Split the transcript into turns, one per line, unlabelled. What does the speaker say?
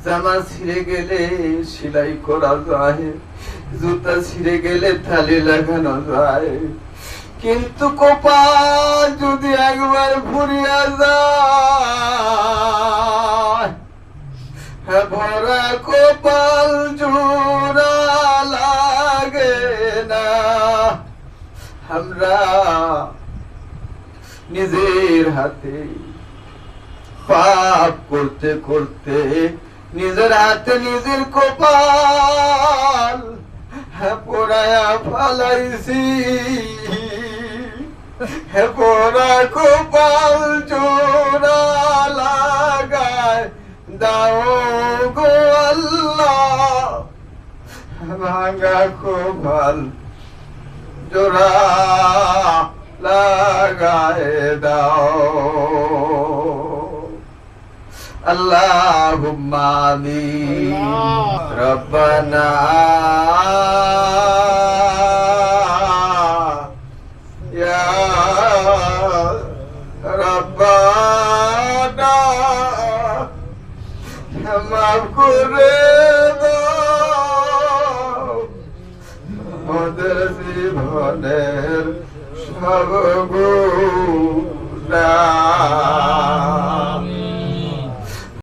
জামা ছিঁড়ে গেলে সেলাই করা যায়, জুতা ছিঁড়ে গেলে থালি লাগানো যায়, কিন্তু কপাল যদি একবার ফুরিয়া যায়, ভরা কপাল জোড়া লাগে না। আমরা নিজের হাতে পাপ করতে করতে নিজের হাতে নিজের কপাল পোড়ায়া ফালাইছি। পোড়া কপাল জোড়া লাগায় দাও গো আল্লাহ, ভাঙা কপাল জোড়া লাগায় দাও। আল্লাহুম্মা আমিন। রব্বানা ইয়া রব্বানা মাফ করে দাও আমাদের জীবনের সব গুনাহ।